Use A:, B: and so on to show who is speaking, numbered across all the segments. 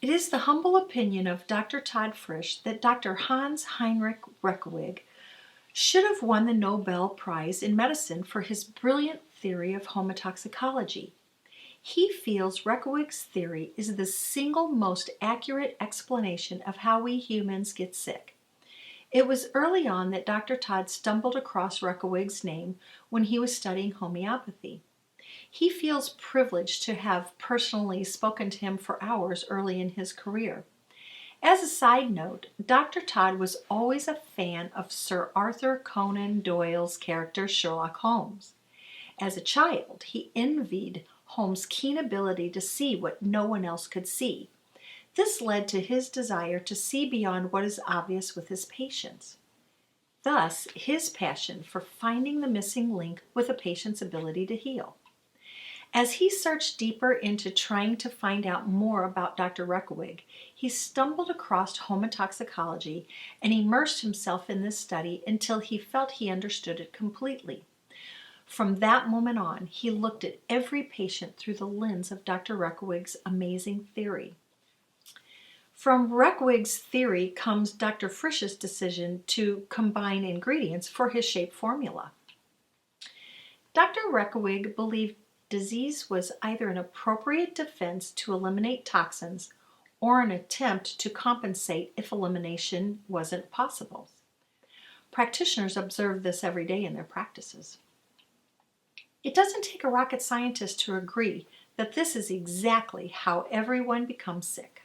A: It is the humble opinion of Dr. Todd Frisch that Dr. Hans Heinrich Reckeweg should have won the Nobel Prize in Medicine for his brilliant theory of homotoxicology. He feels Reckeweg's theory is the single most accurate explanation of how we humans get sick. It was early on that Dr. Todd stumbled across Reckeweg's name when he was studying homeopathy. He feels privileged to have personally spoken to him for hours early in his career. As a side note, Dr. Todd was always a fan of Sir Arthur Conan Doyle's character Sherlock Holmes. As a child, he envied Holmes' keen ability to see what no one else could see. This led to his desire to see beyond what is obvious with his patients. Thus, his passion for finding the missing link with a patient's ability to heal. As he searched deeper into trying to find out more about Dr. Reckeweg, he stumbled across homotoxicology and immersed himself in this study until he felt he understood it completely. From that moment on, he looked at every patient through the lens of Dr. Reckeweg's amazing theory. From Reckeweg's theory comes Dr. Frisch's decision to combine ingredients for his shape formula. Dr. Reckeweg believed disease was either an appropriate defense to eliminate toxins or an attempt to compensate if elimination wasn't possible. Practitioners observe this every day in their practices. It doesn't take a rocket scientist to agree that this is exactly how everyone becomes sick.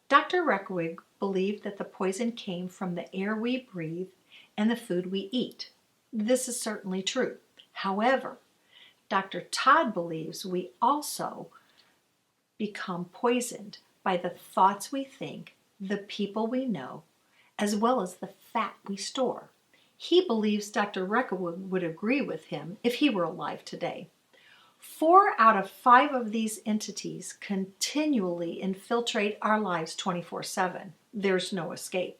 A: Dr. Reckeweg believed that the poison came from the air we breathe and the food we eat. This is certainly true. However, Dr. Todd believes we also become poisoned by the thoughts we think, the people we know, as well as the fat we store. He believes Dr. Reckeweg would agree with him if he were alive today. 4 out of 5 of these entities continually infiltrate our lives 24/7. There's no escape.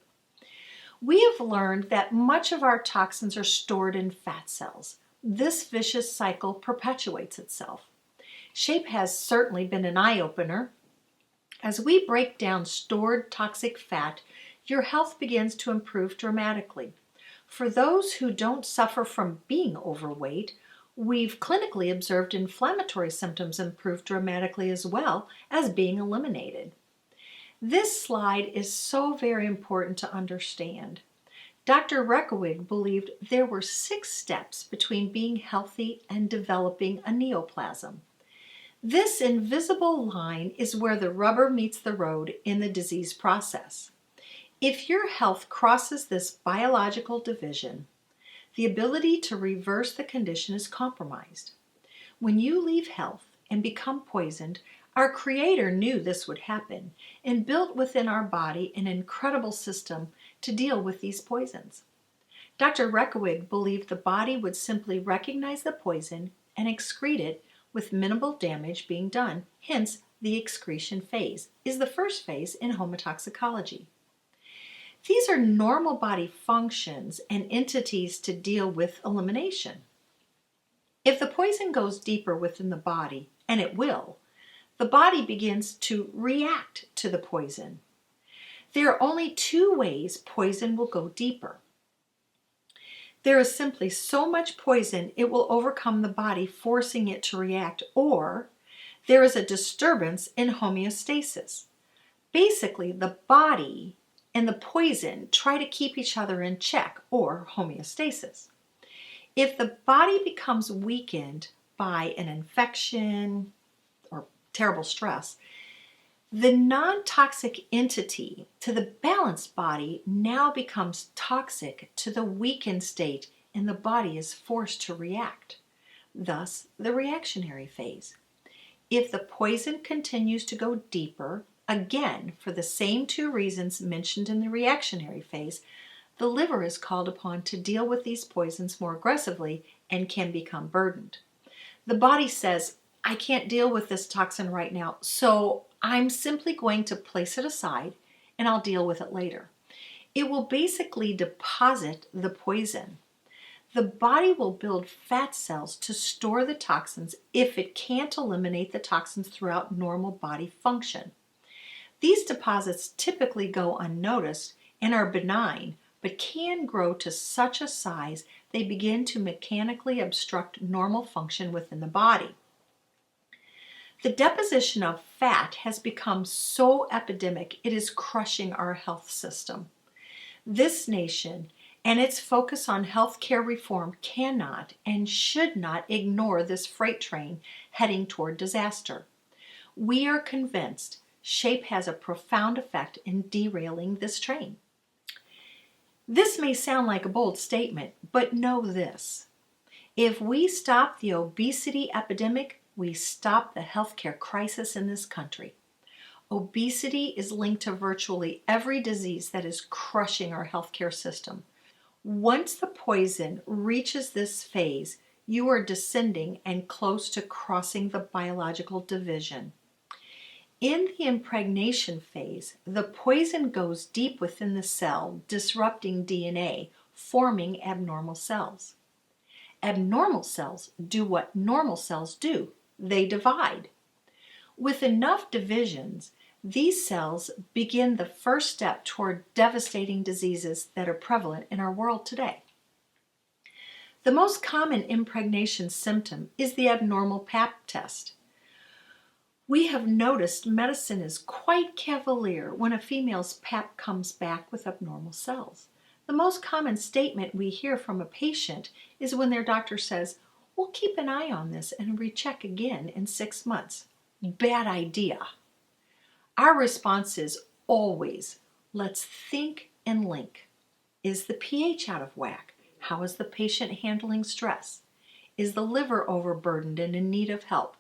A: We have learned that much of our toxins are stored in fat cells. This vicious cycle perpetuates itself. SHAPE has certainly been an eye-opener. As we break down stored toxic fat, your health begins to improve dramatically. For those who don't suffer from being overweight, we've clinically observed inflammatory symptoms improve dramatically as well as being eliminated. This slide is so very important to understand. Dr. Reckeweg believed there were 6 steps between being healthy and developing a neoplasm. This invisible line is where the rubber meets the road in the disease process. If your health crosses this biological division, the ability to reverse the condition is compromised. When you leave health and become poisoned, our Creator knew this would happen and built within our body an incredible system to deal with these poisons. Dr. Reckeweg believed the body would simply recognize the poison and excrete it with minimal damage being done. Hence, the excretion phase is the first phase in homotoxicology. These are normal body functions and entities to deal with elimination. If the poison goes deeper within the body, and it will, the body begins to react to the poison. There are only 2 ways poison will go deeper. There is simply so much poison it will overcome the body, forcing it to react, or there is a disturbance in homeostasis. Basically, the body and the poison try to keep each other in check, or homeostasis. If the body becomes weakened by an infection or terrible stress, the non-toxic entity to the balanced body now becomes toxic to the weakened state, and the body is forced to react. Thus, the reactionary phase. If the poison continues to go deeper, again, for the same 2 reasons mentioned in the reactionary phase, the liver is called upon to deal with these poisons more aggressively and can become burdened. The body says, I can't deal with this toxin right now, so I'm simply going to place it aside and I'll deal with it later. It will basically deposit the poison. The body will build fat cells to store the toxins if it can't eliminate the toxins throughout normal body function. These deposits typically go unnoticed and are benign, but can grow to such a size they begin to mechanically obstruct normal function within the body. The deposition of fat has become so epidemic it is crushing our health system. This nation and its focus on healthcare reform cannot and should not ignore this freight train heading toward disaster. We are convinced shape has a profound effect in derailing this train. This may sound like a bold statement, but know this. If we stop the obesity epidemic, we stop the healthcare crisis in this country. Obesity is linked to virtually every disease that is crushing our healthcare system. Once the poison reaches this phase, you are descending and close to crossing the biological division. In the impregnation phase, the poison goes deep within the cell, disrupting DNA, forming abnormal cells. Abnormal cells do what normal cells do. They divide. With enough divisions, these cells begin the first step toward devastating diseases that are prevalent in our world today. The most common impregnation symptom is the abnormal Pap test. We have noticed medicine is quite cavalier when a female's Pap comes back with abnormal cells. The most common statement we hear from a patient is when their doctor says, "We'll keep an eye on this and recheck again in 6 months." Bad idea. Our response is always, let's think and link. Is the pH out of whack? How is the patient handling stress? Is the liver overburdened and in need of help?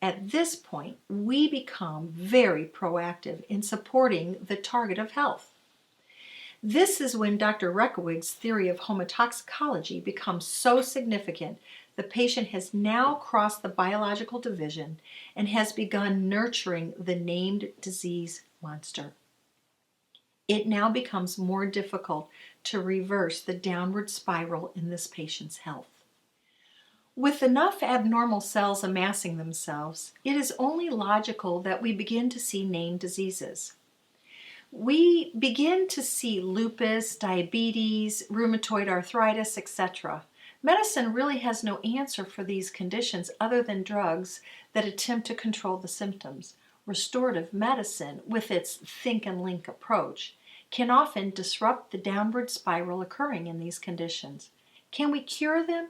A: At this point, we become very proactive in supporting the target of health. This is when Dr. Reckowig's theory of homotoxicology becomes so significant. The patient has now crossed the biological division and has begun nurturing the named disease monster. It now becomes more difficult to reverse the downward spiral in this patient's health. With enough abnormal cells amassing themselves, it is only logical that we begin to see named diseases. We begin to see lupus, diabetes, rheumatoid arthritis, etc. Medicine really has no answer for these conditions other than drugs that attempt to control the symptoms. Restorative medicine, with its think and link approach, can often disrupt the downward spiral occurring in these conditions. Can we cure them?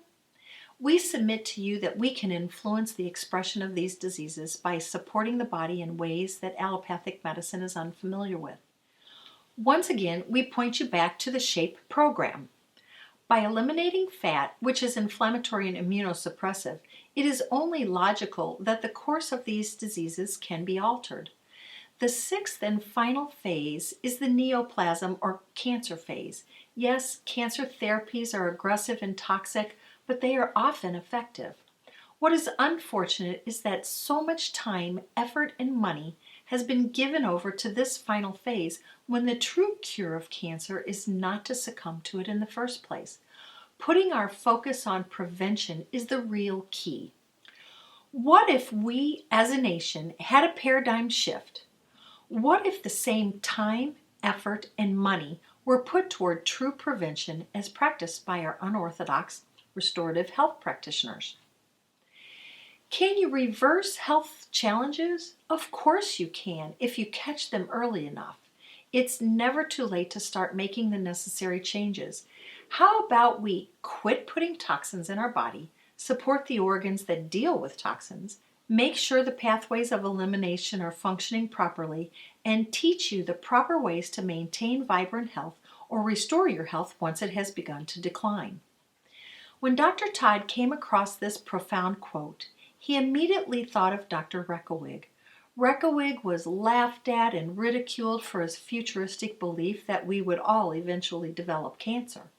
A: We submit to you that we can influence the expression of these diseases by supporting the body in ways that allopathic medicine is unfamiliar with. Once again, we point you back to the SHAPE program. By eliminating fat, which is inflammatory and immunosuppressive, it is only logical that the course of these diseases can be altered. The sixth and final phase is the neoplasm or cancer phase. Yes, cancer therapies are aggressive and toxic, but they are often effective. What is unfortunate is that so much time, effort, and money has been given over to this final phase when the true cure of cancer is not to succumb to it in the first place. Putting our focus on prevention is the real key. What if we as a nation had a paradigm shift? What if the same time, effort, and money were put toward true prevention as practiced by our unorthodox restorative health practitioners? Can you reverse health challenges? Of course you can if you catch them early enough. It's never too late to start making the necessary changes. How about we quit putting toxins in our body, support the organs that deal with toxins, make sure the pathways of elimination are functioning properly, and teach you the proper ways to maintain vibrant health or restore your health once it has begun to decline. When Dr. Todd came across this profound quote, he immediately thought of Dr. Reckowig. Reckowig was laughed at and ridiculed for his futuristic belief that we would all eventually develop cancer.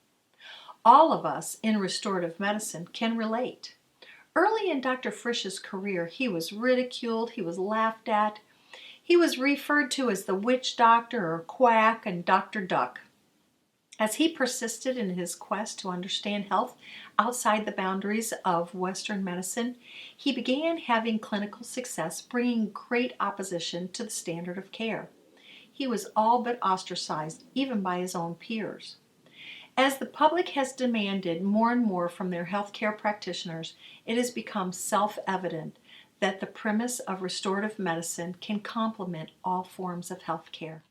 A: All of us in restorative medicine can relate. Early in Dr. Frisch's career, he was ridiculed, he was laughed at. He was referred to as the witch doctor or quack and Dr. Duck. As he persisted in his quest to understand health outside the boundaries of Western medicine, he began having clinical success, bringing great opposition to the standard of care. he was all but ostracized, even by his own peers. As the public has demanded more and more from their healthcare practitioners, it has become self-evident that the premise of restorative medicine can complement all forms of healthcare.